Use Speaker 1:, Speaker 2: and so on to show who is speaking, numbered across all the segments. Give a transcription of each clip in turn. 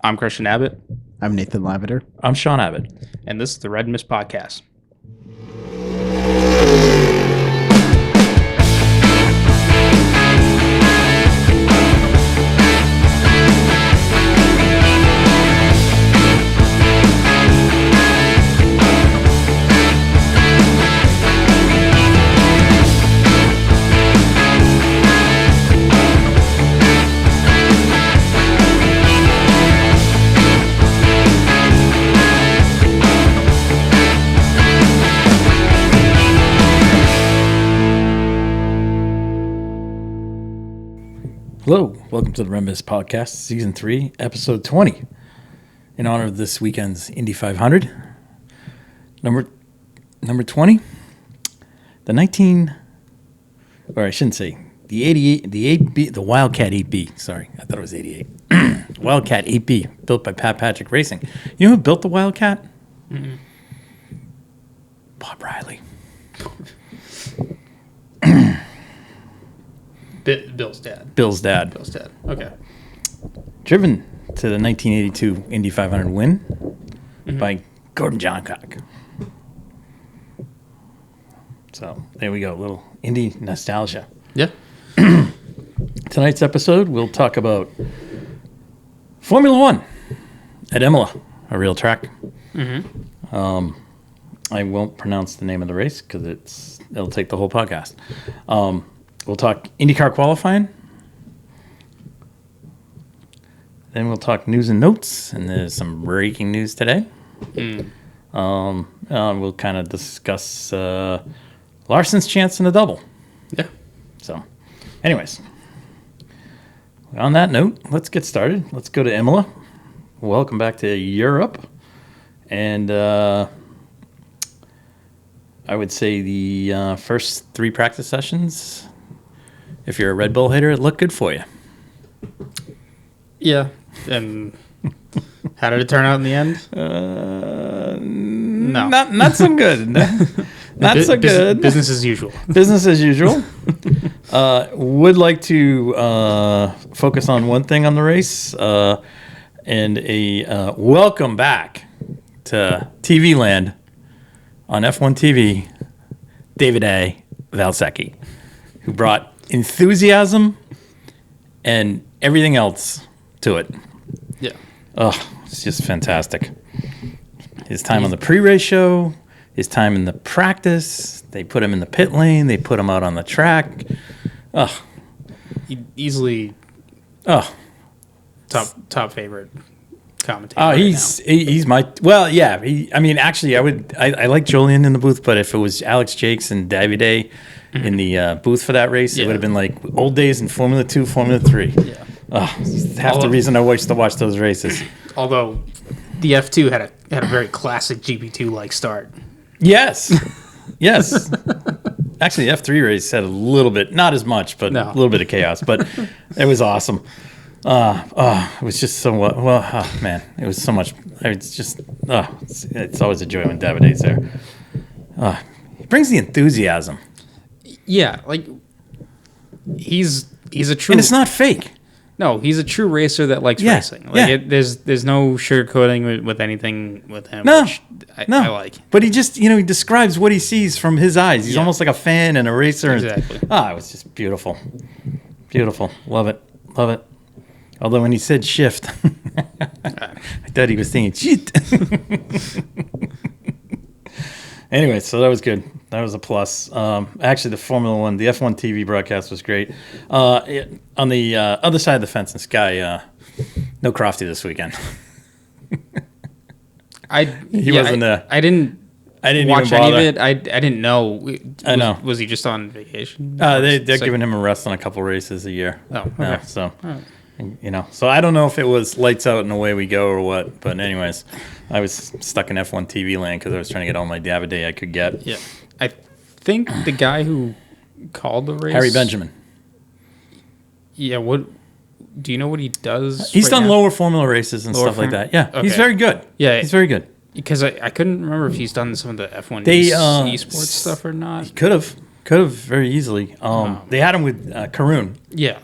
Speaker 1: I'm Christian Abbott.
Speaker 2: I'm Nathan Lavender.
Speaker 3: I'm Sean Abbott.
Speaker 1: And this is the Red Mist Podcast.
Speaker 3: Hello, welcome to the Red Mist Podcast, Season 3, Episode 20. In honor of this weekend's Indy 500. Number 20, the Wildcat 8B. Sorry, I thought it was 88. Wildcat 8B, built by Pat Patrick Racing. You know who built the Wildcat?
Speaker 1: Mm-hmm.
Speaker 3: Bob Riley.
Speaker 1: Bill's dad.
Speaker 3: Bill's dad.
Speaker 1: Okay.
Speaker 3: Driven to the 1982 Indy 500 win by Gordon Johncock. So there we go, a little Indy nostalgia.
Speaker 1: Yeah.
Speaker 3: Tonight's episode, we'll talk about Formula One at Imola, a real track. I won't pronounce the name of the race because it'll take the whole podcast. We'll talk IndyCar qualifying. Then we'll talk news and notes, and there's some breaking news today. We'll kind of discuss Larson's chance in a double.
Speaker 1: Yeah.
Speaker 3: So, anyways, on that note, let's get started. Let's go to Imola. Welcome back to Europe. And I would say the first 3 practice sessions, if you're a Red Bull hater, it looked good for you.
Speaker 1: Yeah. And how did it turn out in the end? No.
Speaker 3: Not so good. Not so good.
Speaker 1: Business as usual.
Speaker 3: Business as usual. Would like to focus on one thing on the race, and a welcome back to TV land on F1 TV, David A. Valsecchi, who brought enthusiasm and everything else to it.
Speaker 1: Yeah.
Speaker 3: Oh, it's just fantastic. His time on the pre-race show, his time in the practice, they put him in the pit lane, they put him out on the track. Oh.
Speaker 1: Easily top favorite commentator.
Speaker 3: Oh, he's my, well, yeah. Actually, I like Jolien in the booth, but if it was Alex Jakes and Davide in the booth for that race, it would have been like old days in Formula 2, Formula 3.
Speaker 1: Yeah.
Speaker 3: Half the reason I watched to watch those races.
Speaker 1: Although the F2 had a very classic GP2 like start.
Speaker 3: Yes. Actually, the F3 race had a little bit, not as much, but a little bit of chaos. But it was awesome. It was just so man, it was so much. It's just it's always a joy when Davide's there. He brings the enthusiasm.
Speaker 1: Yeah, like he's a true,
Speaker 3: and it's not fake.
Speaker 1: No, he's a true racer that likes racing. Like there's no sugarcoating with anything with him.
Speaker 3: No,
Speaker 1: which I like.
Speaker 3: But he just he describes what he sees from his eyes. He's almost like a fan and a racer.
Speaker 1: Exactly.
Speaker 3: It was just beautiful, love it. Although when he said shift, I thought he was saying shit. Anyway, so that was good. That was a plus. Actually, the Formula One, the F1 TV broadcast was great. On the other side of the fence in Sky, no Crofty this weekend. He wasn't there.
Speaker 1: I didn't watch
Speaker 3: even bother.
Speaker 1: any of it. I didn't know.
Speaker 3: I know.
Speaker 1: Was he just on vacation?
Speaker 3: They're giving him a rest on a couple races a year.
Speaker 1: Oh, okay.
Speaker 3: So. Right. So I don't know if it was lights out and away we go or what, but anyways, I was stuck in F1 TV land because I was trying to get all my Davide I could get.
Speaker 1: Yeah, I think the guy who called the race,
Speaker 3: Harry Benjamin.
Speaker 1: Yeah, what do you know what he does?
Speaker 3: He's done lower formula races and stuff like that. Yeah, okay. He's very good.
Speaker 1: Yeah,
Speaker 3: he's very good.
Speaker 1: Because I couldn't remember if he's done some of the F1 esports stuff or not.
Speaker 3: He could have very easily. They had him with Karun.
Speaker 1: Yeah.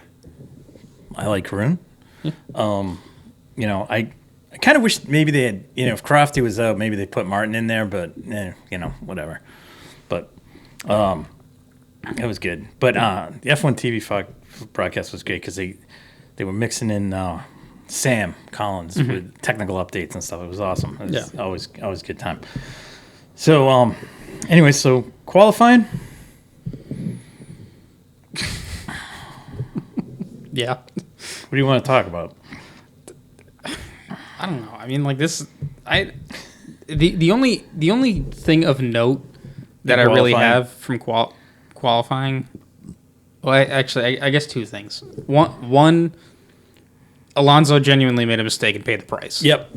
Speaker 3: I like Karun.
Speaker 1: Yeah.
Speaker 3: I I kind of wish maybe they had, if Crofty was out, maybe they put Martin in there, but whatever. But it was good. But the F1 TV broadcast was great because they were mixing in Sam Collins with technical updates and stuff. It was awesome. It was always a good time. So anyway, so qualifying.
Speaker 1: Yeah.
Speaker 3: What do you want to talk about?
Speaker 1: I don't know. I mean, like this, the only thing of note that I really have from qualifying. Well, I guess two things. One, Alonso genuinely made a mistake and paid the price.
Speaker 3: Yep.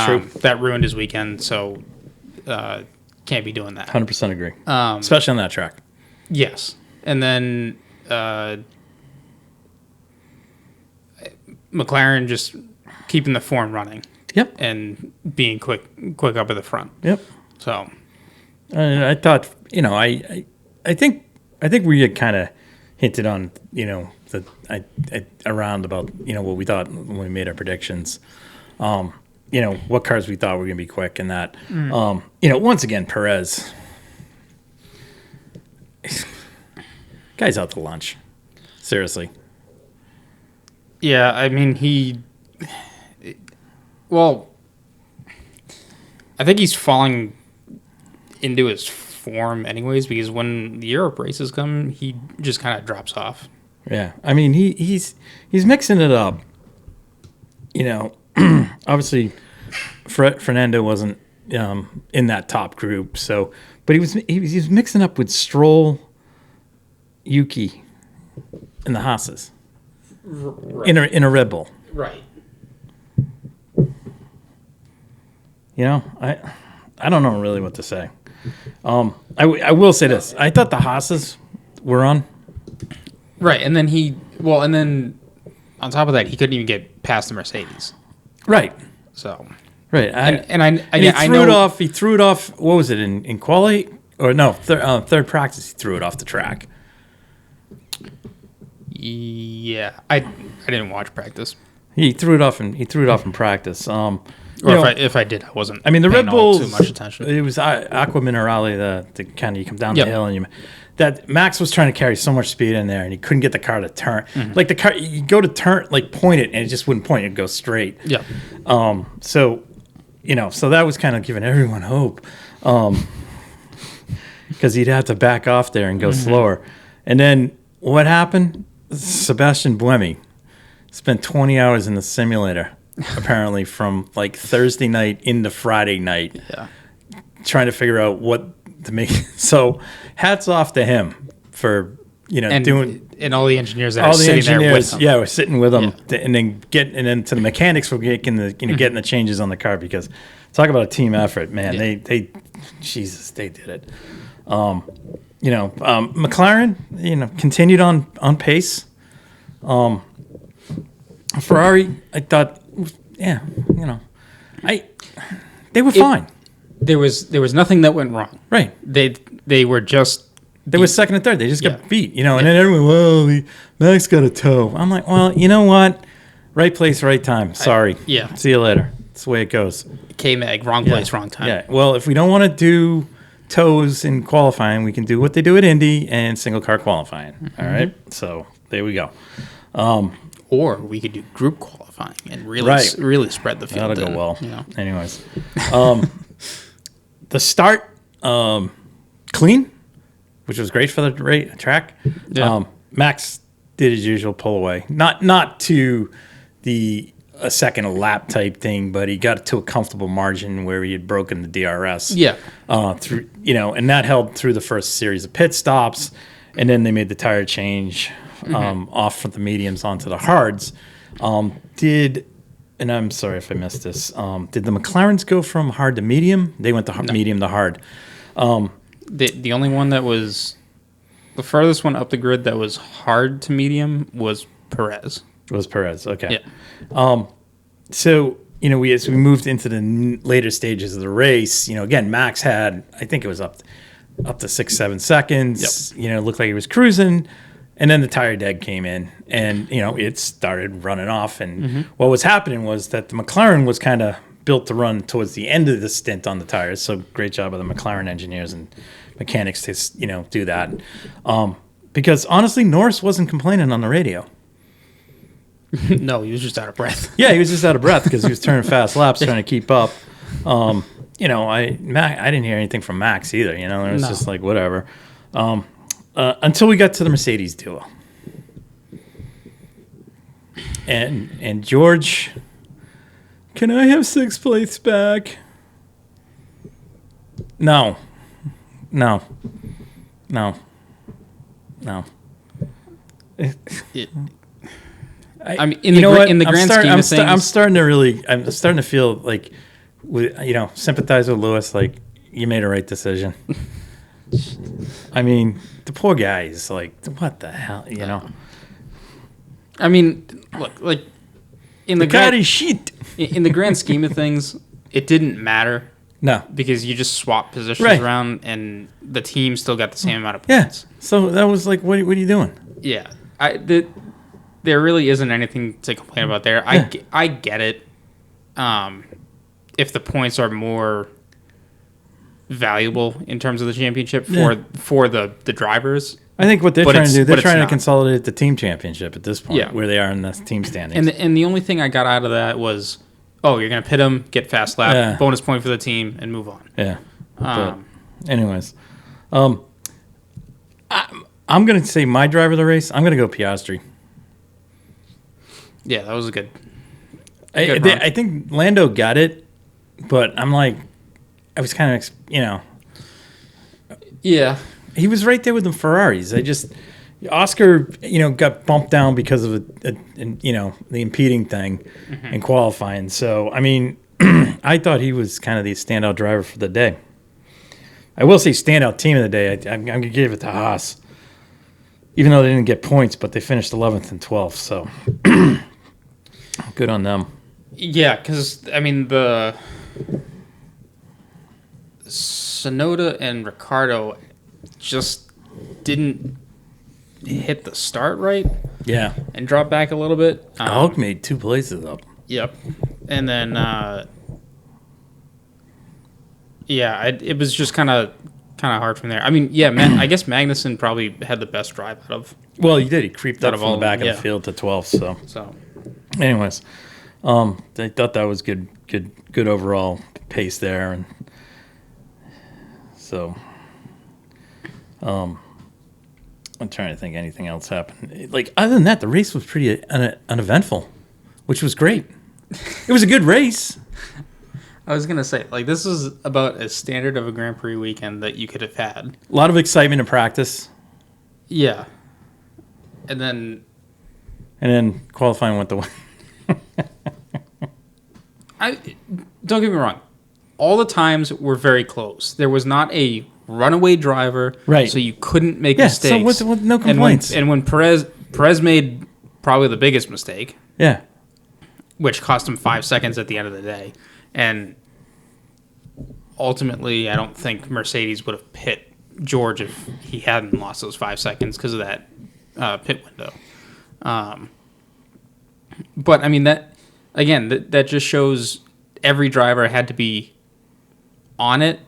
Speaker 3: True.
Speaker 1: That ruined his weekend. So can't be doing that.
Speaker 3: 100% agree. Especially on that track.
Speaker 1: Yes, and then McLaren just keeping the form running.
Speaker 3: Yep.
Speaker 1: And being quick up at the front.
Speaker 3: Yep.
Speaker 1: So,
Speaker 3: I thought, I think we had kind of hinted on, around about, what we thought when we made our predictions. What cars we thought were going to be quick and that. Once again, Perez. Guy's out to lunch. Seriously.
Speaker 1: Yeah, I mean, I think he's falling into his form anyways because when the Europe races come, he just kind of drops off.
Speaker 3: Yeah, I mean, he's mixing it up. Obviously, Fernando wasn't in that top group, but he was mixing up with Stroll, Yuki, and the Haas's in a Red Bull.
Speaker 1: Right.
Speaker 3: I don't know really what to say. I will say this: I thought the Haas's were on.
Speaker 1: Right, and then on top of that, he couldn't even get past the Mercedes.
Speaker 3: Right.
Speaker 1: So.
Speaker 3: Right, He threw it off. What was it in quali or no? Third practice, he threw it off the track.
Speaker 1: Yeah, I didn't watch practice.
Speaker 3: He threw it off in practice.
Speaker 1: If I did, I wasn't.
Speaker 3: I mean, the Red Bulls
Speaker 1: too much attention.
Speaker 3: It was Aqua Minerale, the kind of you come down the hill and that Max was trying to carry so much speed in there and he couldn't get the car to turn. Mm-hmm. Like the car, you go to turn, like point it and it just wouldn't point. It'd go straight.
Speaker 1: Yeah.
Speaker 3: So that was kind of giving everyone hope, because he'd have to back off there and go slower. And then what happened? Sebastian Buemi spent 20 hours in the simulator. Apparently from like Thursday night into Friday night, trying to figure out what to make. So hats off to him for doing,
Speaker 1: and all the engineers that are sitting there with him.
Speaker 3: Yeah, we're sitting with them, and then to the mechanics for getting the changes on the car, because talk about a team effort, man. They did it. McLaren, continued on pace. Ferrari, I thought. Yeah, they were fine.
Speaker 1: There was nothing that went wrong.
Speaker 3: Right.
Speaker 1: They were just.
Speaker 3: They were second and third. They just got beat, and then everyone, Max got a toe. I'm like, well, you know what? Right place, right time. Sorry. See you later. That's the way it goes.
Speaker 1: K-Mag, wrong place, wrong time.
Speaker 3: Yeah. Well, if we don't want to do toes in qualifying, we can do what they do at Indy and single car qualifying. Mm-hmm. All right. So there we go.
Speaker 1: Or we could do group qualifying and really spread the field.
Speaker 3: That'll go well. Anyways, the start clean, which was great for the track. Yeah. Max did his usual pull away, not to a second lap type thing, but he got to a comfortable margin where he had broken the DRS. Yeah. And that held through the first series of pit stops, and then they made the tire change. Off from the mediums onto the hards. And I'm sorry if I missed this, did the McLarens go from hard to medium? They went to medium to hard.
Speaker 1: The only one that was the furthest one up the grid that was hard to medium was Perez.
Speaker 3: It was Perez, okay. Yeah. So, as we moved into the later stages of the race, again, Max had, I think it was up to 6-7 seconds. Yep. It looked like he was cruising. And then the tire dead came in, and it started running off. And what was happening was that the McLaren was kind of built to run towards the end of the stint on the tires. So great job of the McLaren engineers and mechanics to do that. Because honestly, Norris wasn't complaining on the radio.
Speaker 1: No, he was just out of breath.
Speaker 3: Yeah, he was just out of breath because he was turning fast laps trying to keep up. I didn't hear anything from Max either. It was just like whatever. Until we got to the Mercedes duo, and George, can I have 6th place back? No.
Speaker 1: I mean, in the grand scheme of things,
Speaker 3: I'm starting to feel like, sympathize with Lewis. Like, you made a right decision. I mean, the poor guy is like, what the hell,
Speaker 1: I mean, look, like in the grand scheme of things, it didn't matter.
Speaker 3: No,
Speaker 1: because you just swap positions around, and the team still got the same amount of points.
Speaker 3: Yeah. So that was like, what are you doing?
Speaker 1: Yeah, there really isn't anything to complain about there. Yeah. I get it. If the points are more valuable in terms of the championship for the drivers.
Speaker 3: I think what they're trying to do, they're trying to consolidate the team championship at this point, where they are in the team standings.
Speaker 1: And the only thing I got out of that was, you're going to pit them, get fast lap, bonus point for the team, and move on.
Speaker 3: Yeah. Anyways, I'm going to say my driver of the race, I'm going to go Piastri.
Speaker 1: Yeah, that was a good
Speaker 3: I think Lando got it, but I'm like, I was kind of,
Speaker 1: Yeah.
Speaker 3: He was right there with the Ferraris. Oscar, got bumped down because of the impeding thing in qualifying. So, I mean, I thought he was kind of the standout driver for the day. I will say standout team of the day. I'm going to give it to Haas. Even though they didn't get points, but they finished 11th and 12th. So, good on them.
Speaker 1: Yeah, because, I mean, the Sonoda and Ricardo just didn't hit the start right.
Speaker 3: Yeah.
Speaker 1: And drop back a little bit.
Speaker 3: Hulk made 2 places up.
Speaker 1: Yep. And then, it was just kind of hard from there. I mean, I guess Magnussen probably had the best drive out of.
Speaker 3: Well, he did. He creeped up from the back of the field to 12th. So, anyways, I thought that was good overall pace there, and so, I'm trying to think anything else happened. Like, other than that, the race was pretty uneventful, which was great. It was a good race.
Speaker 1: I was going to say, like, this is about as standard of a Grand Prix weekend that you could have had.
Speaker 3: A lot of excitement in practice.
Speaker 1: Yeah. And then
Speaker 3: qualifying went the way.
Speaker 1: Don't get me wrong. All the times were very close. There was not a runaway driver,
Speaker 3: right? So
Speaker 1: you couldn't make mistakes.
Speaker 3: So no complaints.
Speaker 1: And when Perez made probably the biggest mistake, which cost him 5 seconds at the end of the day, and ultimately, I don't think Mercedes would have pit George if he hadn't lost those 5 seconds because of that pit window. But I mean that just shows every driver had to be on it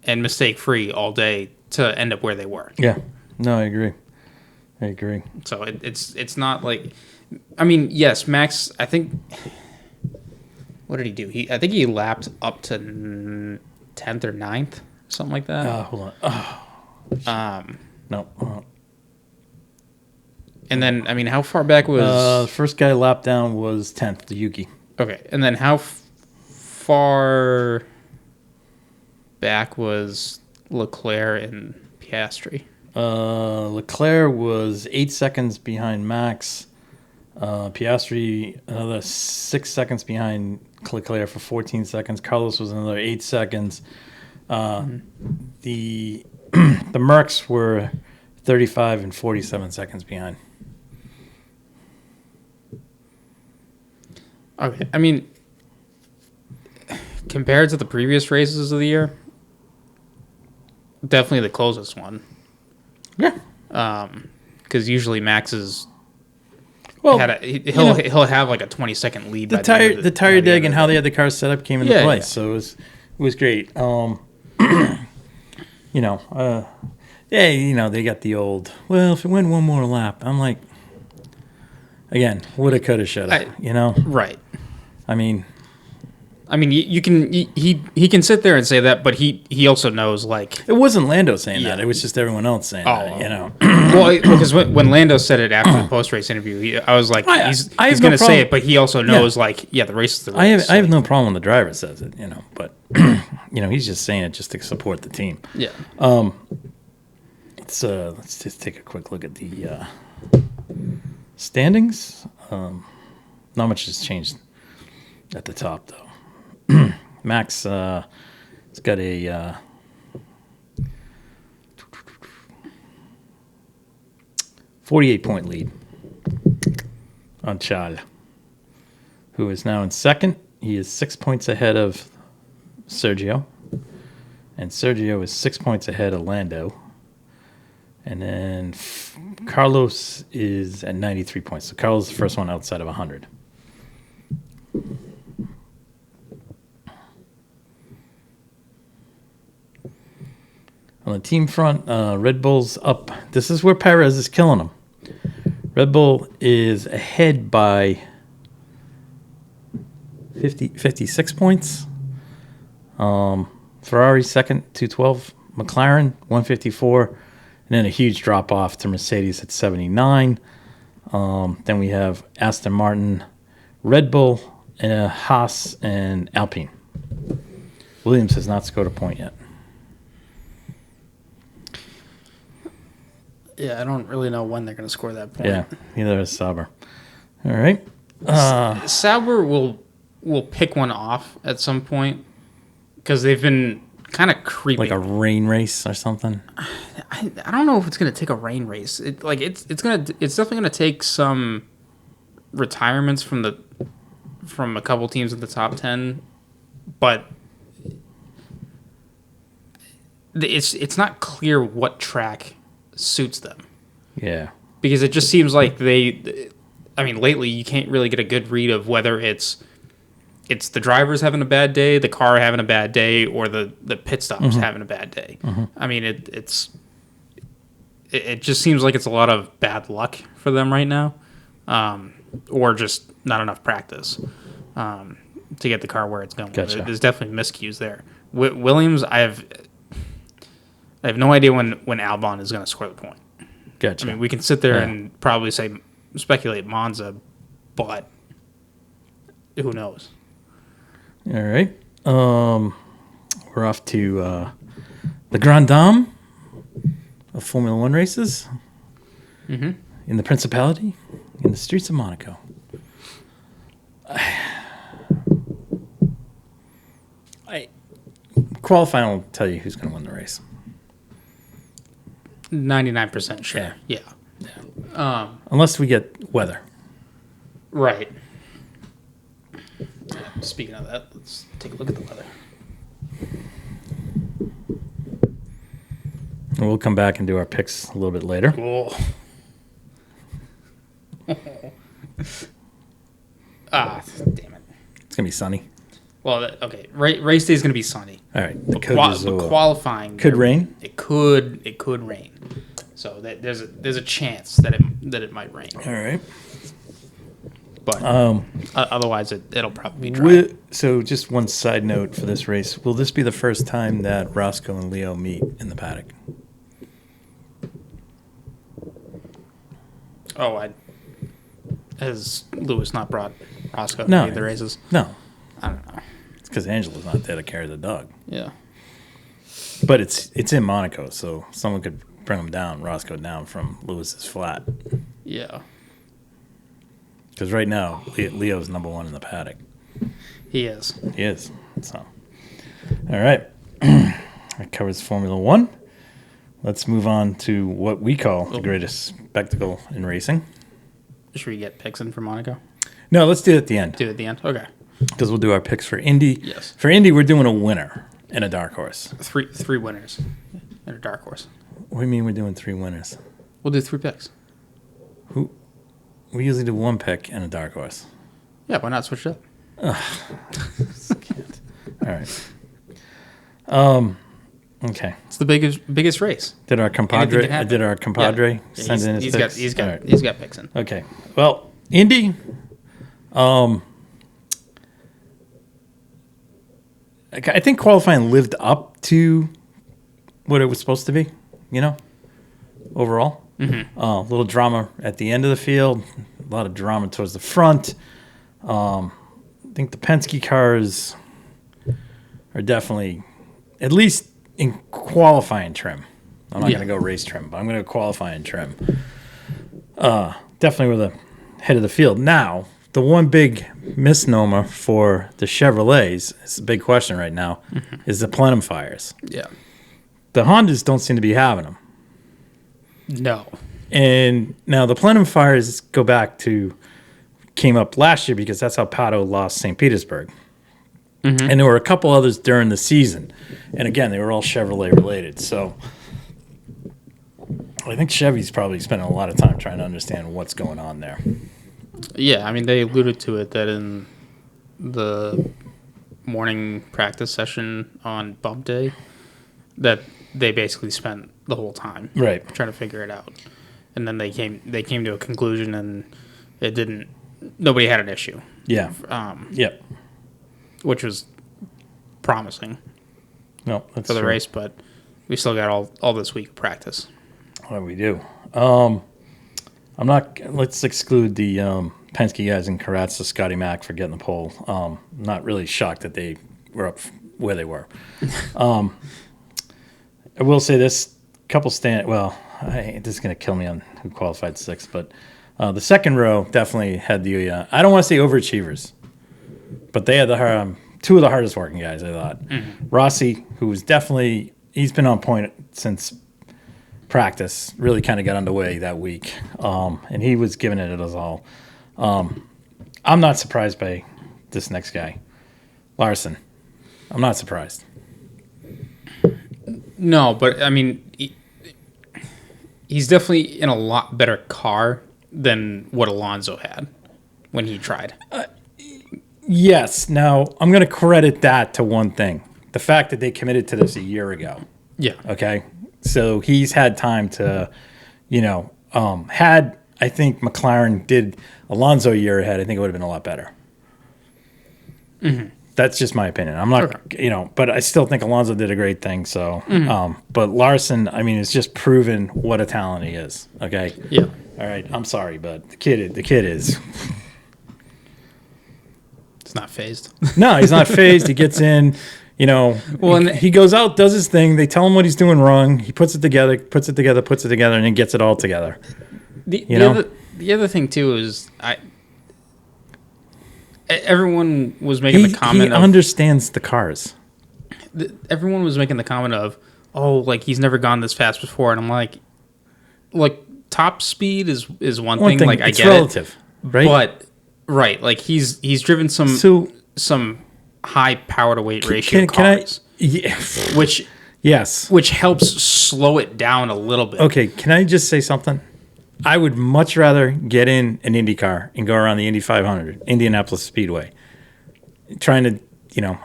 Speaker 1: and mistake free all day to end up where they were.
Speaker 3: Yeah, no, I agree.
Speaker 1: So it's not like, I mean, yes, Max. I think, what did he do? I think he lapped up to 10th or 9th, something like that.
Speaker 3: Hold on. No.
Speaker 1: And then, I mean, how far back was...
Speaker 3: the first guy lapped down was 10th, the Yuki.
Speaker 1: Okay, and then how far back was Leclerc and Piastri?
Speaker 3: Leclerc was 8 seconds behind Max. Piastri, another 6 seconds behind Leclerc for 14 seconds. Carlos was another 8 seconds. The Mercs were 35 and 47 seconds behind.
Speaker 1: Okay, I mean, compared to the previous races of the year, definitely the closest one.
Speaker 3: Yeah.
Speaker 1: because usually Max is
Speaker 3: Well,
Speaker 1: he'll have like a 20-second lead.
Speaker 3: The tire dig and how they had the car set up came into place,
Speaker 1: Yeah.
Speaker 3: so it was great. They got the old, well, if it went one more lap, I'm like, again, woulda, coulda, shoulda,
Speaker 1: Right.
Speaker 3: I mean,
Speaker 1: you can he can sit there and say that, but he also knows like
Speaker 3: it wasn't Lando saying that; it was just everyone else saying that.
Speaker 1: Well, because when Lando said it after the post race interview, I was like, he's going to say it, but he also knows the race is the race.
Speaker 3: I have no problem when the driver says it, but he's just saying it just to support the team.
Speaker 1: Yeah.
Speaker 3: Let's just take a quick look at the standings. Not much has changed at the top, though. Max has got a 48-point lead on Charles, who is now in second. He is 6 points ahead of Sergio, and Sergio is 6 points ahead of Lando. And then Carlos is at 93 points. So Carlos is the first one outside of 100. On the team front, Red Bull's up. This is where Perez is killing them. Red Bull is ahead by 56 points. Ferrari second, 212. McLaren, 154. And then a huge drop off to Mercedes at 79. Then we have Aston Martin, Red Bull, Haas, and Alpine. Williams has not scored a point yet.
Speaker 1: Yeah, I don't really know when they're going to score that point.
Speaker 3: Yeah, neither is Sauber. All right.
Speaker 1: Sauber will pick one off at some point because they've been kind of creeping.
Speaker 3: Like a rain race or something?
Speaker 1: I don't know if it's going to take a rain race. It's definitely going to take some retirements from a couple teams in the top 10, but it's not clear what track suits them.
Speaker 3: Yeah.
Speaker 1: Because it just seems like lately you can't really get a good read of whether it's the drivers having a bad day, the car having a bad day, or the pit stops having a bad day. Mm-hmm. I mean, it just seems like it's a lot of bad luck for them right now, or just not enough practice to get the car where it's going.
Speaker 3: Gotcha.
Speaker 1: There's definitely miscues there. Williams, I have no idea when Albon is going to score the point.
Speaker 3: Gotcha.
Speaker 1: I mean, we can sit there and probably speculate Monza, but who knows?
Speaker 3: All right. We're off to the Grand Dame of Formula One races in the Principality, in the streets of Monaco. Qualifying will tell you who's going to win the race.
Speaker 1: 99% sure. Yeah.
Speaker 3: Unless we get weather.
Speaker 1: Right. Speaking of that, let's take a look at the weather.
Speaker 3: And we'll come back and do our picks a little bit later.
Speaker 1: Cool. Damn it.
Speaker 3: It's going to be sunny.
Speaker 1: Well, okay. Race day is going to be sunny.
Speaker 3: All right.
Speaker 1: But qualifying
Speaker 3: could rain.
Speaker 1: It could rain. So there's a chance that it might rain.
Speaker 3: All right.
Speaker 1: But otherwise, it'll probably be dry.
Speaker 3: So just one side note for this race: will this be the first time that Roscoe and Leo meet in the paddock?
Speaker 1: Has Lewis not brought Roscoe
Speaker 3: No.
Speaker 1: to any of the races?
Speaker 3: No.
Speaker 1: I don't know.
Speaker 3: It's because Angela's not there to carry the dog.
Speaker 1: Yeah.
Speaker 3: But it's in Monaco, so someone could bring Roscoe down from Lewis's flat.
Speaker 1: Yeah.
Speaker 3: Because right now, Leo's number one in the paddock.
Speaker 1: He is.
Speaker 3: He is. So, all right. That covers Formula One. Let's move on to what we call the greatest spectacle in racing.
Speaker 1: Should we get picks in for Monaco?
Speaker 3: No, let's do it at the end.
Speaker 1: Do it at the end? Okay.
Speaker 3: Because we'll do our picks for Indy.
Speaker 1: Yes.
Speaker 3: For Indy, we're doing a winner and a dark horse.
Speaker 1: Three winners and a dark horse.
Speaker 3: What do you mean we're doing three winners?
Speaker 1: We'll do 3 picks.
Speaker 3: we usually do one pick and a dark horse.
Speaker 1: Yeah, why not switch it up?
Speaker 3: All right. Okay.
Speaker 1: It's the biggest race.
Speaker 3: Did our compadre send in his picks?
Speaker 1: He's got picks in.
Speaker 3: Okay. Well, Indy. I think qualifying lived up to what it was supposed to be. Overall.
Speaker 1: Mm-hmm.
Speaker 3: A little drama at the end of the field. A lot of drama towards the front. I think the Penske cars are definitely, at least in qualifying trim. I'm not going to go race trim, but I'm going to qualify in trim. Definitely with the head of the field. Now, the one big misnomer for the Chevrolets, it's a big question right now, is the plenum fires.
Speaker 1: Yeah.
Speaker 3: The Hondas don't seem to be having them.
Speaker 1: No.
Speaker 3: And now the plenum fires came up last year because that's how Pato lost St. Petersburg. Mm-hmm. And there were a couple others during the season. And again, they were all Chevrolet related. So I think Chevy's probably spending a lot of time trying to understand what's going on there.
Speaker 1: Yeah, I mean, they alluded to it that in the morning practice session on bump day that they basically spent the whole time trying to figure it out. And then they came to a conclusion and nobody had an issue.
Speaker 3: Yeah.
Speaker 1: Yep. Which was promising
Speaker 3: for
Speaker 1: the race, but we still got all this week of practice.
Speaker 3: What we do. Let's exclude the Penske guys and congrats to Scotty Mack for getting the pole. Not really shocked that they were up where they were. I will say this, this is going to kill me on who qualified sixth, but the second row definitely had the, I don't want to say overachievers, but they had two of the hardest working guys, I thought. Mm-hmm. Rossi, who was definitely, he's been on point since practice, really kind of got underway that week, and he was giving it us all. I'm not surprised by this next guy, Larson. I'm not surprised.
Speaker 1: No, but I mean, he's definitely in a lot better car than what Alonso had when he tried.
Speaker 3: Yes. Now, I'm going to credit that to one thing. The fact that they committed to this a year ago.
Speaker 1: Yeah.
Speaker 3: Okay? So he's had time to, had I think McLaren did Alonso a year ahead, I think it would have been a lot better. Mm-hmm. That's just my opinion. I'm not, but I still think Alonso did a great thing. So, but Larson, I mean, it's just proven what a talent he is. Okay.
Speaker 1: Yeah.
Speaker 3: All right. I'm sorry, but the kid is.
Speaker 1: It's not phased.
Speaker 3: No, he's not phased. He gets in, he goes out, does his thing. They tell him what he's doing wrong. He puts it together, and then gets it all together.
Speaker 1: The other thing too is everyone was making the comment.
Speaker 3: He understands the cars.
Speaker 1: Everyone was making the comment of, he's never gone this fast before, and I'm like top speed is one thing. Like I get
Speaker 3: relative,
Speaker 1: it,
Speaker 3: right?
Speaker 1: But right, he's driven some high power to weight ratio cars, which helps slow it down a little bit.
Speaker 3: Okay, can I just say something? I would much rather get in an Indy car and go around the Indy 500, Indianapolis Speedway, trying to,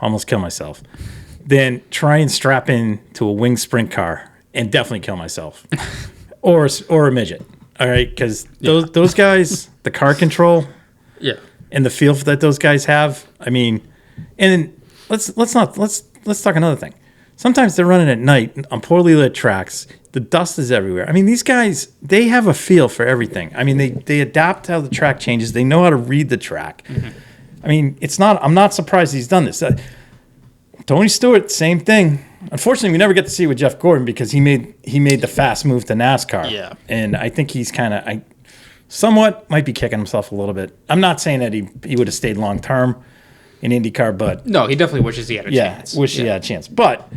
Speaker 3: almost kill myself, than try and strap in to a winged sprint car and definitely kill myself, or a midget. All right, because those guys, the car control, and the feel that those guys have. I mean, and let's talk another thing. Sometimes they're running at night on poorly lit tracks. The dust is everywhere. I mean, these guys, they have a feel for everything. I mean, they adapt how the track changes. They know how to read the track. Mm-hmm. I mean, I'm not surprised he's done this. Tony Stewart, same thing. Unfortunately, we never get to see it with Jeff Gordon because he made the fast move to NASCAR.
Speaker 1: Yeah.
Speaker 3: And I think he's kind of, somewhat might be kicking himself a little bit. I'm not saying that he would have stayed long term in IndyCar, but
Speaker 1: no, he definitely wishes he had a chance.
Speaker 3: He had a chance. But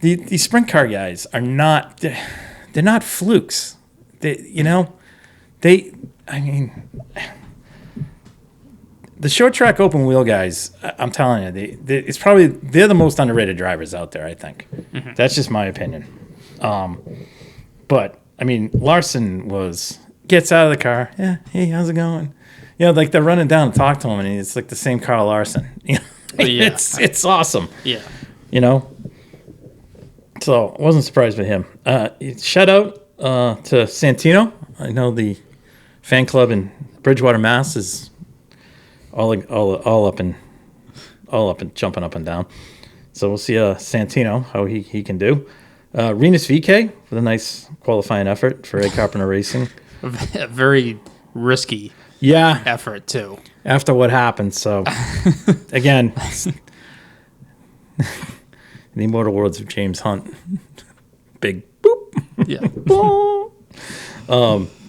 Speaker 3: the sprint car guys are not, they're not flukes. The short track open wheel guys, I'm telling you, they're the most underrated drivers out there, I think. Mm-hmm. That's just my opinion. But I mean, Larson gets out of the car. Yeah, hey, how's it going? like they're running down to talk to him, and it's like the same Kyle Larson. It's awesome.
Speaker 1: Yeah.
Speaker 3: So I wasn't surprised with him. Shout out to Santino. I know the fan club in Bridgewater, Mass. is all up and jumping up and down. So we'll see Santino how he can do. Rinus VeeKay with a nice qualifying effort for Ed Carpenter Racing.
Speaker 1: A very risky effort too.
Speaker 3: After what happened, so again, in the immortal words of James Hunt, big boop.
Speaker 1: Yeah.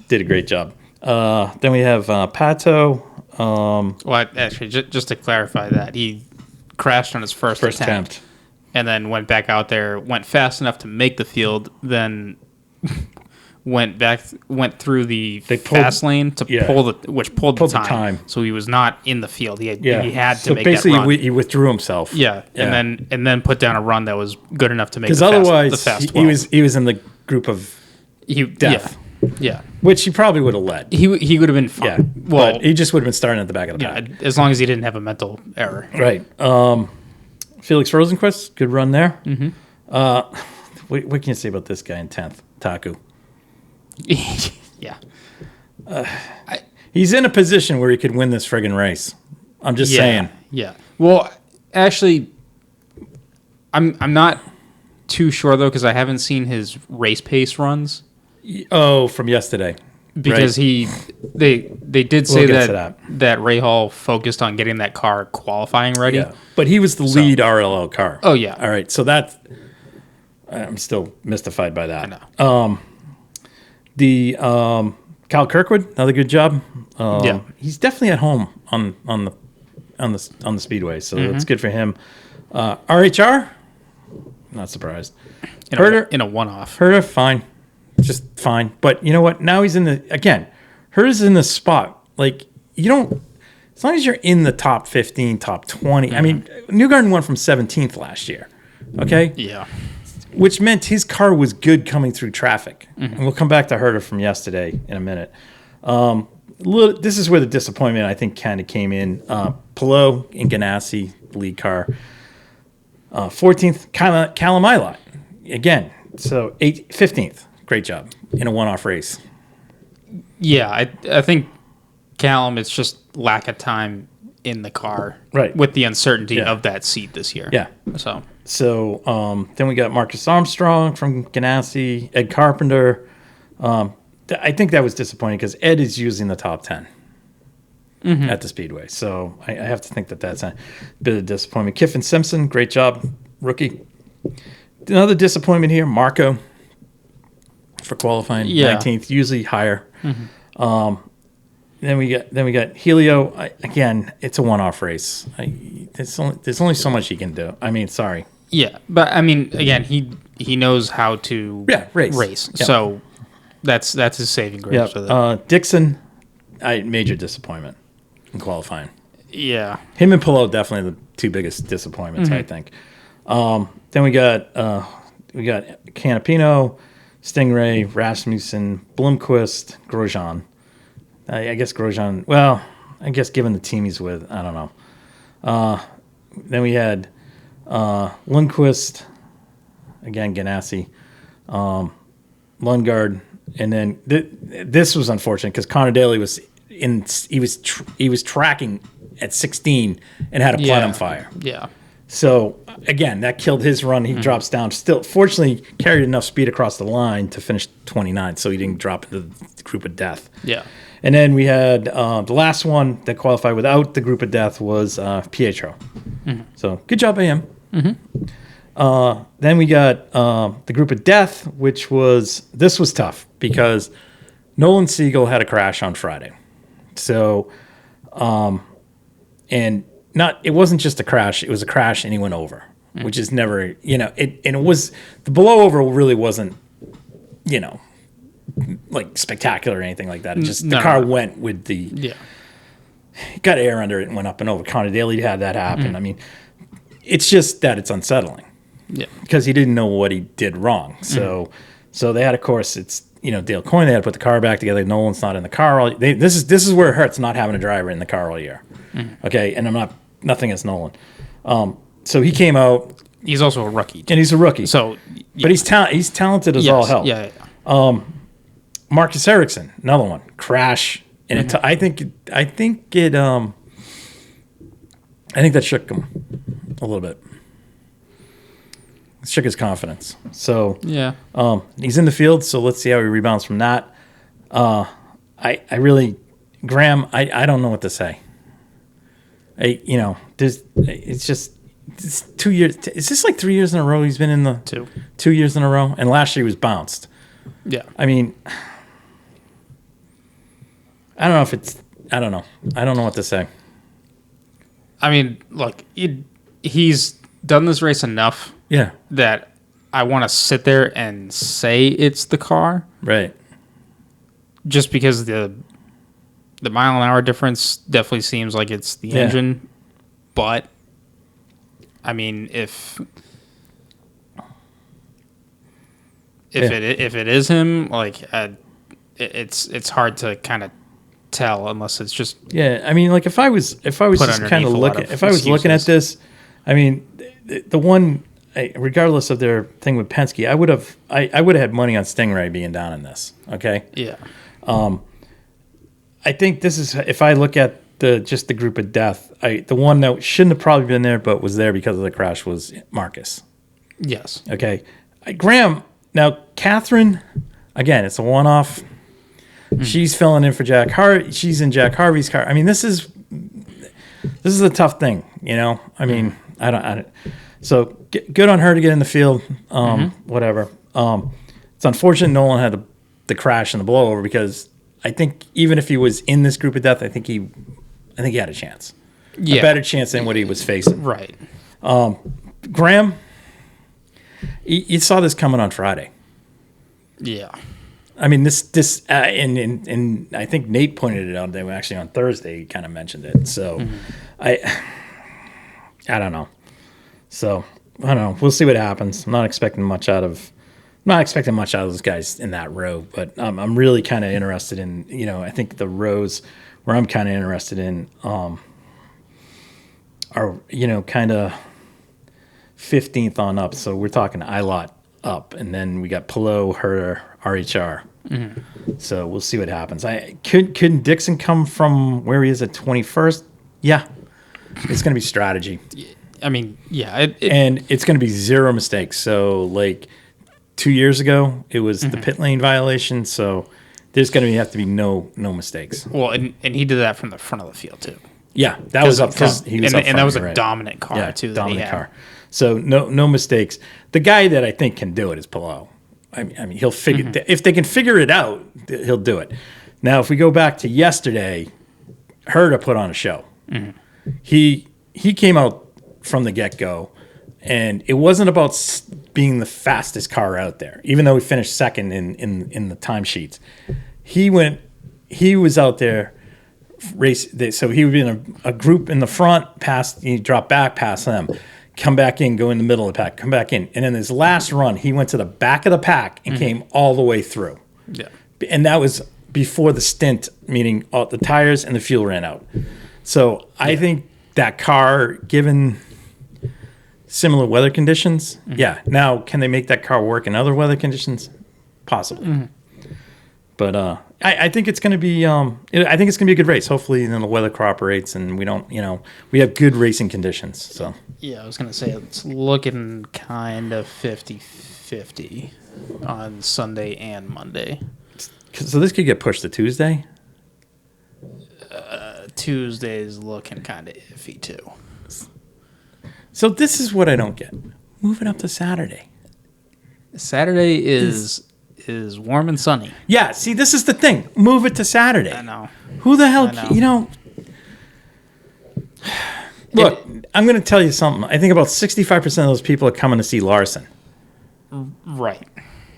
Speaker 3: Did a great job. Then we have Pato.
Speaker 1: Well, actually, just to clarify that, he crashed on his first attempt. And then went back out there, went fast enough to make the field, then went through the fast lane to pulled the time. So he was not in the field. He had to make that run.
Speaker 3: Basically, he withdrew himself.
Speaker 1: Yeah, and then put down a run that was good enough to make
Speaker 3: the fast 12. He was in the group of death.
Speaker 1: Yeah.
Speaker 3: Which he probably would have led.
Speaker 1: He would have been fine.
Speaker 3: Yeah. Well, but he just would have been starting at the back of the pack.
Speaker 1: As long as he didn't have a mental error.
Speaker 3: Right. Felix Rosenquist, good run there. Mm-hmm. What can you say about this guy in 10th? Taku.
Speaker 1: Yeah.
Speaker 3: He's in a position where he could win this friggin' race. I'm just saying.
Speaker 1: Yeah. Well, actually, I'm not too sure, though, because I haven't seen his race pace runs.
Speaker 3: Oh, from yesterday.
Speaker 1: Because they did say that Ray Hall focused on getting that car qualifying ready.
Speaker 3: Yeah. But he was the lead RLL car.
Speaker 1: Oh, yeah.
Speaker 3: All right. So I'm still mystified by that.
Speaker 1: I know.
Speaker 3: Kyle Kirkwood, another good job.
Speaker 1: Yeah.
Speaker 3: He's definitely at home on the speedway, so that's good for him. RHR, not surprised.
Speaker 1: In a one-off.
Speaker 3: Herder, fine. Just fine. But you know what? Now he's Herder's in the spot. Like, you don't, as long as you're in the top 15, top 20. I mean, Newgarden went from 17th last year. Okay?
Speaker 1: Yeah.
Speaker 3: Which meant his car was good coming through traffic. And we'll come back to Herder from yesterday in a minute. This is where the disappointment, I think, kind of came in. Palou and Ganassi, lead car. 14th, Callum Ilott. Again, so 15th. Great job in a one-off race.
Speaker 1: Yeah, I think Callum, it's just lack of time in the car,
Speaker 3: right? With
Speaker 1: the uncertainty of that seat this year.
Speaker 3: Yeah. So then we got Marcus Armstrong from Ganassi, Ed Carpenter. I think that was disappointing because Ed is using the top 10 at the Speedway. So I have to think that's a bit of disappointment. Kiffin Simpson, great job, rookie. Another disappointment here, Marco for qualifying, 19th, usually higher. Then we got Helio. Again, it's a one-off race. There's only so much he can do. I mean, sorry.
Speaker 1: Yeah, but I mean, again, he knows how to race. Yep. So that's his saving grace.
Speaker 3: Yep. Dixon, major disappointment in qualifying.
Speaker 1: Yeah,
Speaker 3: him and Palou definitely the two biggest disappointments, I think. Then we got Canapino, Stingray, Rasmussen, Blomqvist, Grosjean. I guess Grosjean. Well, I guess given the team he's with, I don't know. Then we had Lundqvist, again Ganassi, Lundgaard, and then this was unfortunate because Connor Daly was he was tracking at 16 and had a plenum fire.
Speaker 1: Yeah.
Speaker 3: So again, that killed his run. He drops down. Still, fortunately, carried enough speed across the line to finish 29, so he didn't drop into the group of death.
Speaker 1: Yeah.
Speaker 3: And then we had the last one that qualified without the group of death was Pietro. So good job by him. Then we got the group of death, which was tough because Nolan Siegel had a crash on Friday. So, it wasn't just a crash; it was a crash, and he went over, which is never, it was the blow over really wasn't, like spectacular or anything like that. It just the car went with the got air under it and went up and over. Connor Daly had that happen. I mean, it's just that it's unsettling. Yeah, because he didn't know what he did wrong. So they had, of course, it's Dale Coyne. They had to put the car back together. Nolan's not in the car. This is where it hurts not having a driver in the car all year. Okay, and nothing against Nolan. So he came out.
Speaker 1: He's also a rookie.
Speaker 3: And he's a rookie.
Speaker 1: So,
Speaker 3: but he's talented as all hell.
Speaker 1: Yeah.
Speaker 3: Marcus Ericsson, another one, crash. And I think that shook him a little bit. It shook his confidence. So
Speaker 1: yeah,
Speaker 3: he's in the field. So let's see how he rebounds from that. I don't know what to say. It's 2 years. Is this like 3 years in a row? He's been in the 2 years in a row, and last year he was bounced.
Speaker 1: Yeah,
Speaker 3: I mean, I don't know if it's. I don't know. I don't know what to say.
Speaker 1: I mean, look, he's done this race enough.
Speaker 3: Yeah.
Speaker 1: That I want to sit there and say it's the car.
Speaker 3: Right.
Speaker 1: Just because the mile an hour difference definitely seems like it's the engine, but I mean, if it is him, like it's hard to kind of tell unless it's just
Speaker 3: I mean, like if I was just kind of looking at this, I mean, the one, regardless of their thing with Penske, I would have had money on Stingray being down in this. Okay.
Speaker 1: Yeah.
Speaker 3: I think this is, if I look at the group of death, the one that shouldn't have probably been there but was there because of the crash was Marcus.
Speaker 1: Yes.
Speaker 3: Okay. Graham. Now, Catherine, again, it's a one-off. She's filling in for Jack Harvey. She's in Jack Harvey's car. I mean, this is a tough thing, I mean, I don't. So good on her to get in the field. Whatever. It's unfortunate Nolan had the crash and the blowover, because I think even if he was in this group of death, I think he had a chance. Yeah. A better chance than what he was facing.
Speaker 1: Right.
Speaker 3: Graham, you saw this coming on Friday.
Speaker 1: Yeah.
Speaker 3: I mean, this and I think Nate pointed it out. They were actually on Thursday. He kind of mentioned it. So, I don't know. So I don't know. We'll see what happens. I'm not expecting much out of those guys in that row. But I'm really kind of interested in. I think the rows where I'm kind of interested in are kind of 15th on up. So we're talking ILOT up, and then we got Pelot, Herter, RHR. So we'll see what happens. Could Dixon come from where he is at 21st? Yeah, it's going to be strategy.
Speaker 1: I mean, yeah,
Speaker 3: and it's going to be zero mistakes. So like 2 years ago, it was the pit lane violation. So there's going to have to be no mistakes.
Speaker 1: Well, and he did that from the front of the field too.
Speaker 3: Yeah, that was up front.
Speaker 1: And that was a dominant car too.
Speaker 3: Dominant car. So no mistakes. The guy that I think can do it is Pelot. I mean, he'll figure if they can figure it out, he'll do it. Now, if we go back to yesterday, Herta put on a show. He came out from the get-go, and it wasn't about being the fastest car out there, even though he finished second in the timesheets. He was out there race. So he would be in a group in the front, he dropped back past them. Come back in, go in the middle of the pack, come back in. And in his last run, he went to the back of the pack and came all the way through.
Speaker 1: Yeah.
Speaker 3: And that was before the stint, meaning all the tires and the fuel ran out. So I think that car, given similar weather conditions, Now, can they make that car work in other weather conditions? Possibly. But I think it's going to be. I think it's going to be a good race. Hopefully, then the weather cooperates and we don't. We have good racing conditions. So
Speaker 1: yeah, I was going to say it's looking kind of 50-50 on Sunday and Monday.
Speaker 3: So this could get pushed to Tuesday.
Speaker 1: Tuesday's looking kind of iffy too.
Speaker 3: So this is what I don't get. Move it up to Saturday.
Speaker 1: Saturday is warm and sunny.
Speaker 3: Yeah, see, this is the thing. Move it to Saturday.
Speaker 1: I know.
Speaker 3: Who the hell, Look, I'm going to tell you something. I think about 65% of those people are coming to see Larson.
Speaker 1: Right.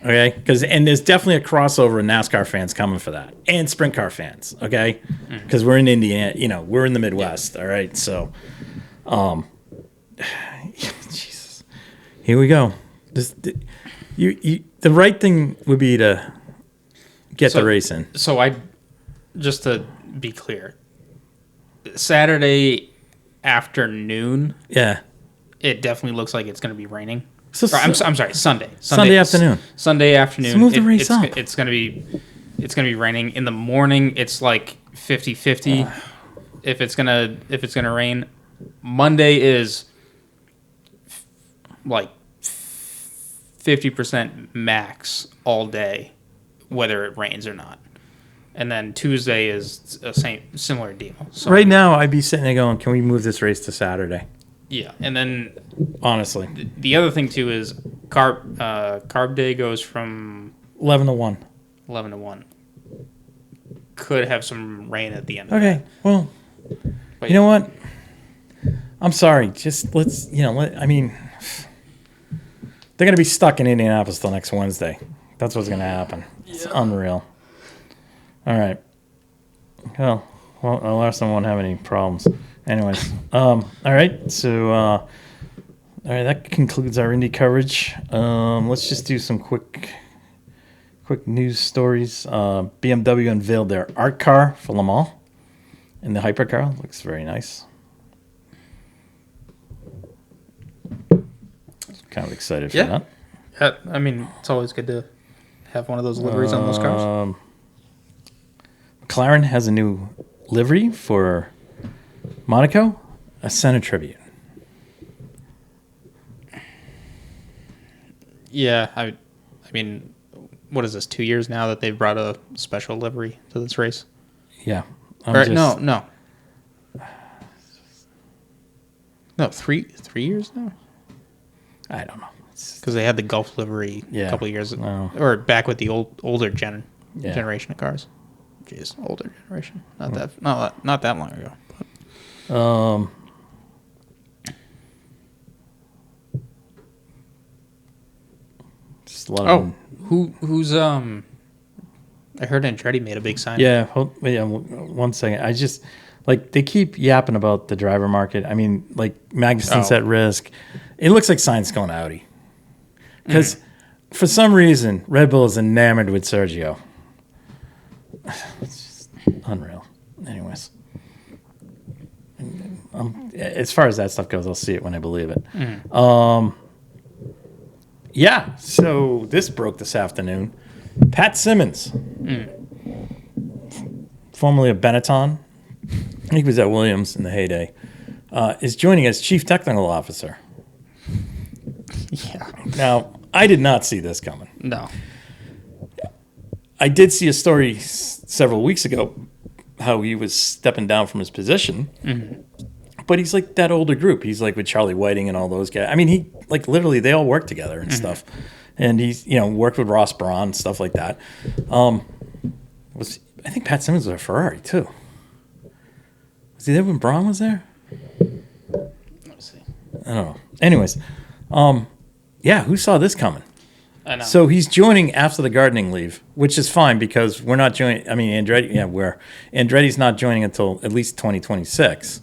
Speaker 3: Okay? And there's definitely a crossover of NASCAR fans coming for that. And sprint car fans, okay? Because we're in Indiana, we're in the Midwest, all right? So, Jesus. Here we go. The right thing would be to get the race in.
Speaker 1: So just to be clear, Saturday afternoon.
Speaker 3: Yeah.
Speaker 1: It definitely looks like it's going to be raining. I'm sorry, Sunday.
Speaker 3: Sunday afternoon.
Speaker 1: Sunday afternoon.
Speaker 3: Let's move the race up.
Speaker 1: It's going to be raining in the morning. It's like 50-50 if it's going to rain. Monday is like 50% max all day, whether it rains or not. And then Tuesday is a similar deal. So,
Speaker 3: right now, I'd be sitting there going, can we move this race to Saturday?
Speaker 1: Yeah, and then
Speaker 3: honestly,
Speaker 1: the other thing too is carb day goes from
Speaker 3: 11 to 1.
Speaker 1: 11 to 1. Could have some rain at the end.
Speaker 3: Okay, well, you know what? I'm sorry. Just let's, I mean, they're going to be stuck in Indianapolis till next Wednesday. That's what's going to happen. It's unreal. All right. Well, Larson won't have any problems. Anyways, all right. So, all right, that concludes our Indy coverage. Let's just do some quick news stories. BMW unveiled their art car for Le Mans, and the hypercar looks very nice. Kind of excited for that.
Speaker 1: Yeah, I mean, it's always good to have one of those liveries on those cars.
Speaker 3: McLaren has a new livery for Monaco, a Senna tribute.
Speaker 1: Yeah, I mean, what is this? 2 years now that they've brought a special livery to this race?
Speaker 3: Yeah.
Speaker 1: No, 3 years now.
Speaker 3: I don't know.
Speaker 1: Because they had the Gulf livery a couple of years, or back with the older generation of cars. Jeez, older generation. Not that long ago.
Speaker 3: Just a lot of
Speaker 1: who's I heard Andretti made a big sign.
Speaker 3: Yeah, one second. I just they keep yapping about the driver market. I mean, Magnussen's at risk. It looks like Sainz going to Audi. Because for some reason, Red Bull is enamored with Sergio. It's just unreal. Anyways. As far as that stuff goes, I'll see it when I believe it. Yeah, so this broke this afternoon. Pat Simmons, formerly of Benetton, he was at Williams in the heyday, is joining as Chief Technical Officer.
Speaker 1: Yeah.
Speaker 3: Now, I did not see this coming.
Speaker 1: No.
Speaker 3: I did see a story several weeks ago how he was stepping down from his position. But he's like that older group. He's like with Charlie Whiting and all those guys. I mean, he literally they all work together and stuff. And he's worked with Ross Brawn and stuff like that. I think Pat Simmons was a Ferrari too. Was he there when Braun was there?
Speaker 1: Let's see.
Speaker 3: I don't know. Anyways, yeah, who saw this coming?
Speaker 1: I know.
Speaker 3: So he's joining after the gardening leave, which is fine because we're not joining. I mean, Andretti's not joining until at least 2026.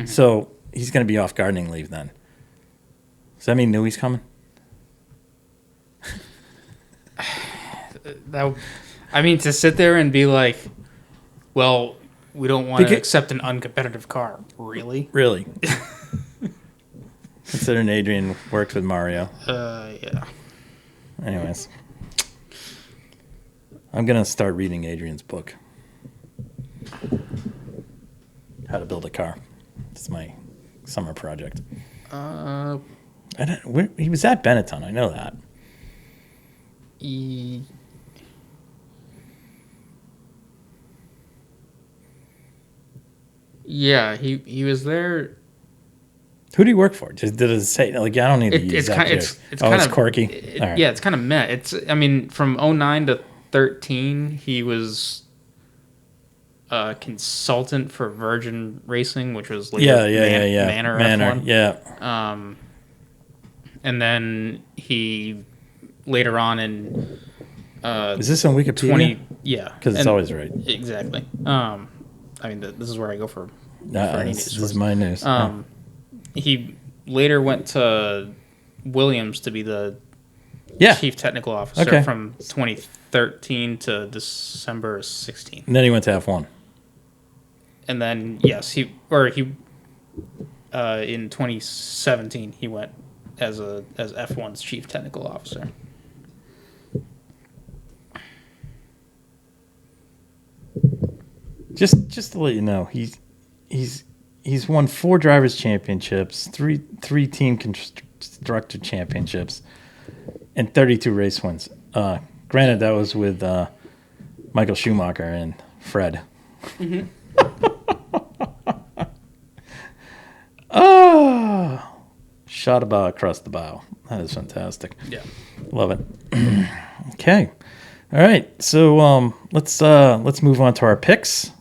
Speaker 3: So he's going to be off gardening leave then. Does that mean Newey's coming?
Speaker 1: To sit there and be like, well, we don't want to accept an uncompetitive car. Really?
Speaker 3: Really? Considering Adrian worked with Mario.
Speaker 1: Yeah.
Speaker 3: Anyways. I'm going to start reading Adrian's book. How to Build a Car. It's my summer project. He was at Benetton. I know that.
Speaker 1: Yeah, he was there.
Speaker 3: Who do you work for? Did it say? I don't need to use that. It's quirky. All right.
Speaker 1: Yeah, it's kind of meh. From 2009 to 2013, he was a consultant for Virgin Racing, which was later Manor F1.
Speaker 3: Yeah.
Speaker 1: And then he later on in
Speaker 3: is this on Wikipedia? Because it's always right.
Speaker 1: Exactly. This is where I go for any news.
Speaker 3: This is my news.
Speaker 1: He later went to Williams to be the chief technical officer from 2013 2013 to December 16th.
Speaker 3: And then he went to F1.
Speaker 1: And then yes, he in 2017 he went as F1's chief technical officer.
Speaker 3: Just to let you know, he's won 4 drivers' championships, three team constructor championships, and 32 race wins. Granted, that was with Michael Schumacher and Fred. Mm-hmm. Shot about across the bow. That is fantastic.
Speaker 1: Yeah,
Speaker 3: love it. Okay, all right. So let's move on to our picks.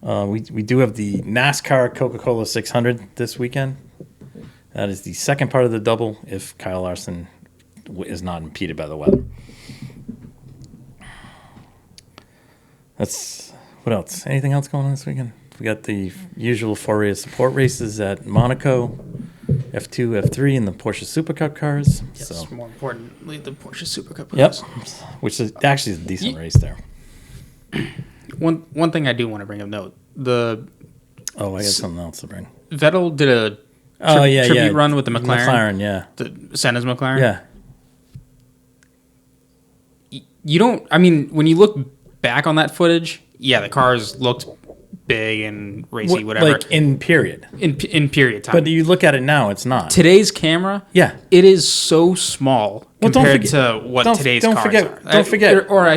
Speaker 3: We do have the NASCAR Coca-Cola 600 this weekend. That is the second part of the double if Kyle Larson is not impeded by the weather. That's what else? Anything else going on this weekend? We got the usual 4 support races at Monaco, F2, F3, and the Porsche Super Cup cars.
Speaker 1: Yes, so, more importantly, the Porsche Super Cup
Speaker 3: cars.
Speaker 1: Yep,
Speaker 3: which is actually a decent race there.
Speaker 1: One thing I do want to bring up note,
Speaker 3: I got something else to bring.
Speaker 1: Vettel did a tribute run with the McLaren.
Speaker 3: Yeah.
Speaker 1: The Senna's McLaren.
Speaker 3: Yeah.
Speaker 1: You don't, I mean, when you look back on that footage, yeah, the cars looked big and racy, whatever.
Speaker 3: Like in period.
Speaker 1: In period time.
Speaker 3: But you look at it now, it's not.
Speaker 1: Today's camera, it is so small compared to what today's cars are.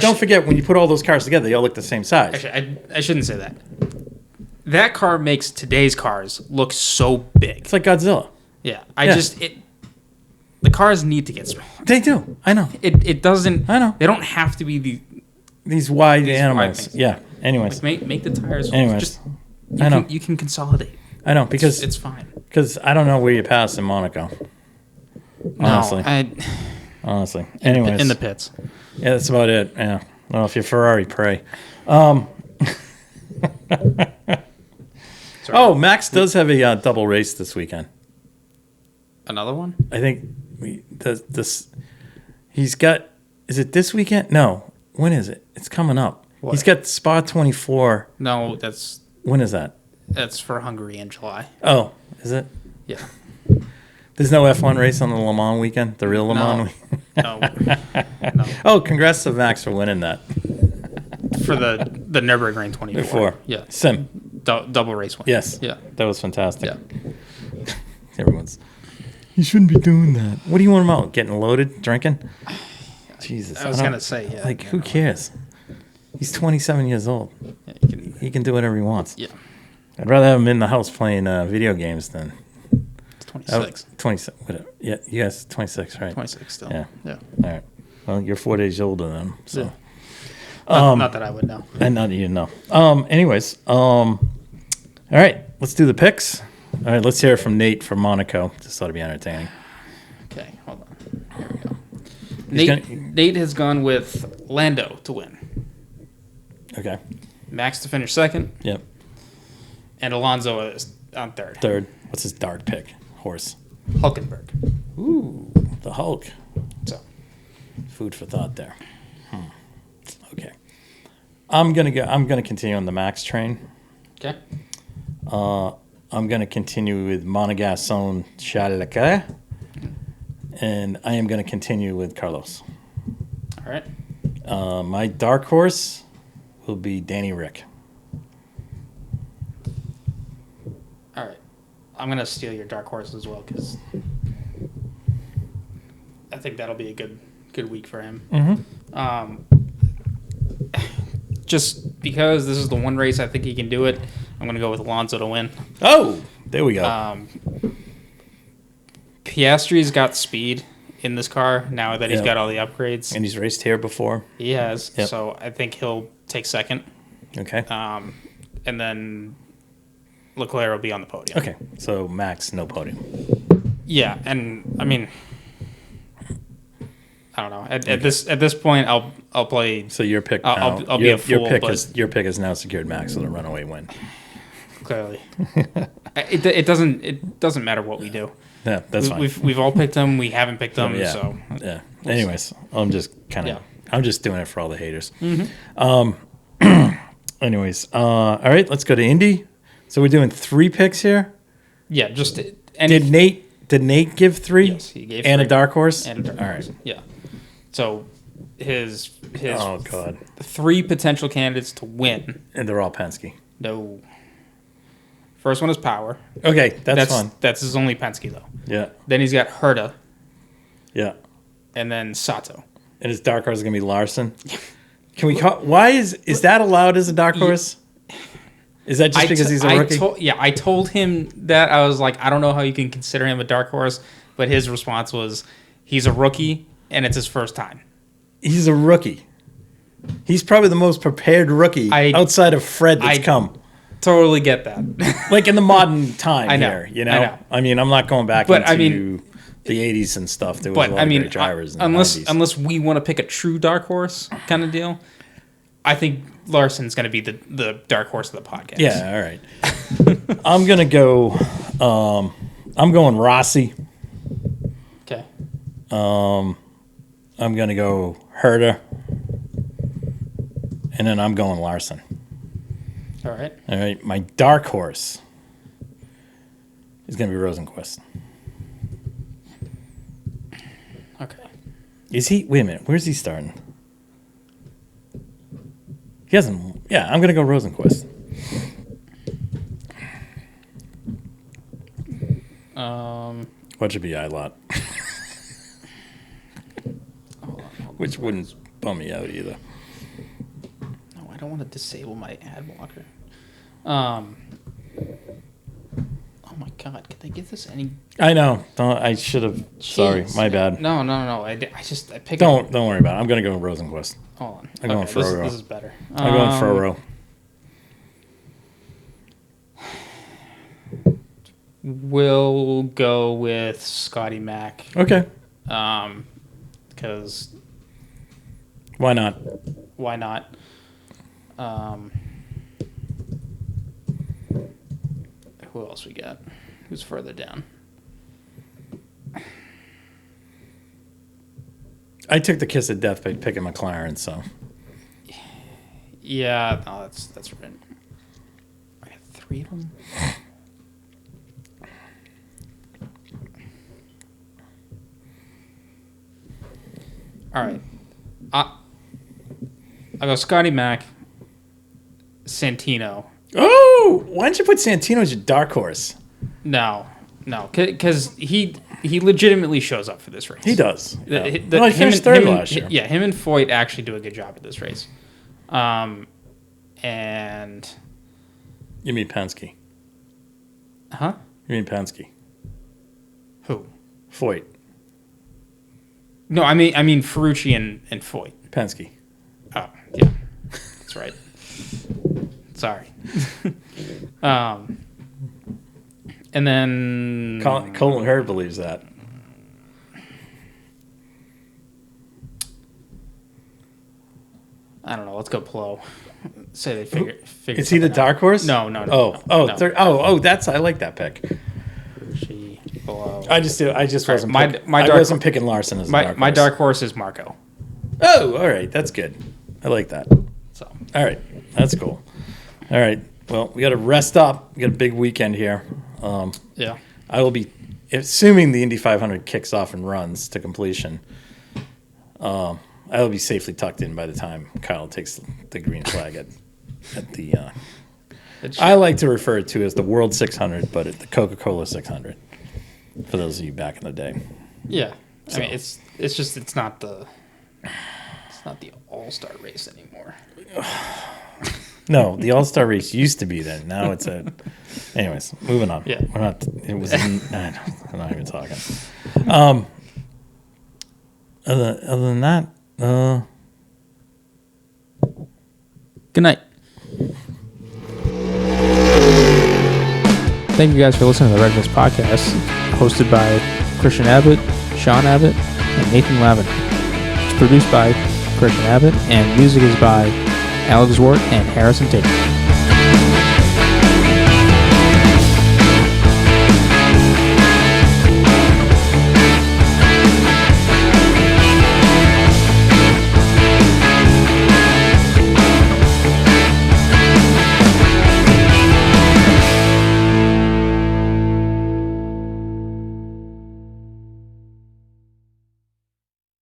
Speaker 3: Don't forget when you put all those cars together, they all look the same size.
Speaker 1: Actually, I shouldn't say that. That car makes today's cars look so big.
Speaker 3: It's like Godzilla.
Speaker 1: Yeah, the cars need to get smaller.
Speaker 3: They do. I know.
Speaker 1: It doesn't.
Speaker 3: I know.
Speaker 1: They don't have to be
Speaker 3: these wide animals. Yeah. Anyways,
Speaker 1: like make the tires.
Speaker 3: Anyways,
Speaker 1: You can consolidate.
Speaker 3: I know because
Speaker 1: it's fine.
Speaker 3: Because I don't know where you pass in Monaco. Honestly. Honestly. Anyways,
Speaker 1: in the pits.
Speaker 3: Yeah, that's about it. Yeah. Well, if you're Ferrari, pray. Max does have a double race this weekend.
Speaker 1: Another one?
Speaker 3: I think he's got. Is it this weekend? No. When is it? It's coming up. What? He's got Spa 24.
Speaker 1: No, that's...
Speaker 3: When is that?
Speaker 1: That's for Hungary in July.
Speaker 3: Oh, is it?
Speaker 1: Yeah.
Speaker 3: There's no F1 race on the Le Mans weekend? The real Le Mans weekend? No. Oh, congrats to Max for winning that.
Speaker 1: For the Nürburgring 24.
Speaker 3: Yeah. Sim.
Speaker 1: Double race win.
Speaker 3: Yes.
Speaker 1: Yeah.
Speaker 3: That was fantastic.
Speaker 1: Yeah.
Speaker 3: Everyone's... You shouldn't be doing that. What do you want him out? Getting loaded? Drinking? Jesus.
Speaker 1: I was going to say, yeah.
Speaker 3: Like, who cares? He's 27 years old. Yeah, he can do whatever he wants.
Speaker 1: Yeah.
Speaker 3: I'd rather have him in the house playing video games than...
Speaker 1: It's 26.
Speaker 3: 26. Whatever. Yeah, you guys, 26, right?
Speaker 1: 26 still.
Speaker 3: Yeah.
Speaker 1: Yeah.
Speaker 3: All right. Well, you're 4 days older than him, so...
Speaker 1: Yeah. Not that I would know.
Speaker 3: And not that you know. Anyways, all right. Let's do the picks. All right, let's hear it from Nate from Monaco. This ought to be entertaining.
Speaker 1: Okay, hold on. Here we go. Nate has gone with Lando to win.
Speaker 3: Okay.
Speaker 1: Max to finish second.
Speaker 3: Yep.
Speaker 1: And Alonso is on third.
Speaker 3: Third. What's his dark pick? Horse.
Speaker 1: Hulkenberg.
Speaker 3: Ooh, the Hulk.
Speaker 1: So,
Speaker 3: food for thought there. Okay. I'm gonna continue on the Max train.
Speaker 1: Okay.
Speaker 3: I'm gonna continue with Monegasson Chalaka. And I am gonna continue with Carlos.
Speaker 1: All right.
Speaker 3: My dark horse will be Danny Rick.
Speaker 1: All right. I'm going to steal your dark horse as well because I think that'll be a good week for him.
Speaker 3: Mm-hmm.
Speaker 1: Just because this is the one race I think he can do it, I'm going to go with Alonso to win.
Speaker 3: Oh, there we go.
Speaker 1: Piastri's got speed in this car now that he's got all the upgrades.
Speaker 3: And he's raced here before.
Speaker 1: He has. Yep. So I think he'll take second.
Speaker 3: Okay.
Speaker 1: And then Leclerc will be on the podium.
Speaker 3: Okay. So Max, no podium.
Speaker 1: Yeah, and I mean, I don't know. At this point, I'll play.
Speaker 3: So your pick.
Speaker 1: I'll be a fool.
Speaker 3: Your pick has now secured Max with a runaway win.
Speaker 1: Clearly, it doesn't matter what we do.
Speaker 3: Yeah, that's fine.
Speaker 1: We've all picked them. We haven't picked them.
Speaker 3: Yeah.
Speaker 1: So
Speaker 3: yeah. Anyways, I'm just kind of I'm just doing it for all the haters.
Speaker 1: Mm-hmm.
Speaker 3: Anyways, all right, let's go to Indy. So we're doing 3 picks here.
Speaker 1: Yeah, just
Speaker 3: Did Nate give 3?
Speaker 1: Yes, he gave
Speaker 3: and
Speaker 1: 3.
Speaker 3: a dark horse.
Speaker 1: And a dark horse.
Speaker 3: Right.
Speaker 1: Yeah. So his
Speaker 3: Oh God.
Speaker 1: 3 potential candidates to win.
Speaker 3: And they're all Penske.
Speaker 1: No. First one is Power.
Speaker 3: Okay, that's fun.
Speaker 1: That's his only Penske though.
Speaker 3: Yeah.
Speaker 1: Then he's got Herta.
Speaker 3: Yeah.
Speaker 1: And then Sato.
Speaker 3: And his dark horse is gonna be Larson. Can we call? Why is that allowed as a dark horse? Is that just because he's a rookie?
Speaker 1: I told him that. I was like, I don't know how you can consider him a dark horse, but his response was, he's a rookie and it's his first time.
Speaker 3: He's a rookie. He's probably the most prepared rookie outside of Fred that's come.
Speaker 1: Totally get that.
Speaker 3: Like in the modern time
Speaker 1: I know,
Speaker 3: here, you know? I mean, I'm not going back into the 80s and stuff. There was a lot of great drivers in the 90s.
Speaker 1: Unless we want to pick a true dark horse kind of deal, I think Larson's going to be the dark horse of the podcast.
Speaker 3: Yeah, all right. I'm going to go I'm going Rossi.
Speaker 1: Okay.
Speaker 3: I'm going to go Herta. And then I'm going Larson.
Speaker 1: All right.
Speaker 3: All right. My dark horse is going to be Rosenquist.
Speaker 1: Okay.
Speaker 3: Is he? Wait a minute. Where's he starting? He hasn't. Yeah, I'm going to go Rosenquist. What should be Ilott? Which wouldn't bum me out either.
Speaker 1: No, I don't want to disable my ad blocker. Oh my God! Could they give this any?
Speaker 3: I know. I should have. Sorry, my bad.
Speaker 1: No. I picked.
Speaker 3: Don't worry about it. I'm going to go Rosenquist.
Speaker 1: Hold on.
Speaker 3: I'm going Furrow.
Speaker 1: This is better.
Speaker 3: I'm going Furrow.
Speaker 1: We'll go with Scotty Mack.
Speaker 3: Okay.
Speaker 1: Because
Speaker 3: why not?
Speaker 1: Why not? Who else we got? Who's further down?
Speaker 3: I took the kiss of death by picking McLaren, so.
Speaker 1: Yeah, no, that's right. I got 3 of them. All right. I go Scotty Mack, Santino.
Speaker 3: Oh, why don't you put Santino as your dark horse?
Speaker 1: No, because he legitimately shows up for this race.
Speaker 3: He does.
Speaker 1: Yeah.
Speaker 3: He finished third last year.
Speaker 1: Yeah, him and Foyt actually do a good job at this race. And
Speaker 3: you mean Penske?
Speaker 1: Huh?
Speaker 3: You mean Penske?
Speaker 1: Who?
Speaker 3: Foyt.
Speaker 1: No, I mean Ferrucci and Foyt.
Speaker 3: Penske.
Speaker 1: Oh, yeah, that's right. Sorry. And then
Speaker 3: Colin Hurd believes that.
Speaker 1: I don't know. Let's go Plo. Say they figure.
Speaker 3: Is he the dark horse?
Speaker 1: No.
Speaker 3: That's I like that pick.
Speaker 1: Plo.
Speaker 3: I wasn't picking Larson as dark horse.
Speaker 1: My dark horse is Marco.
Speaker 3: Oh, all right, that's good. I like that.
Speaker 1: So,
Speaker 3: all right, that's cool. All right, well, we got to rest up. We got a big weekend here.
Speaker 1: Yeah,
Speaker 3: I will be assuming the Indy 500 kicks off and runs to completion. I will be safely tucked in by the time Kyle takes the green flag at the. I like to refer to it as the World 600, but the Coca-Cola 600. For those of you back in the day.
Speaker 1: Yeah, I mean it's not the All-Star race anymore.
Speaker 3: No, the All-Star race used to be then. Now it's a. Anyways, moving on.
Speaker 1: Yeah,
Speaker 3: we're not. It was. I'm not even talking. Other than that,
Speaker 1: good night. Thank you guys for listening to the Red Mist Podcast, hosted by Christian Abbott, Sean Abbott, and Nathan Lavin. It's produced by Christian Abbott, and music is by Alex Zwart and Harrison Tate.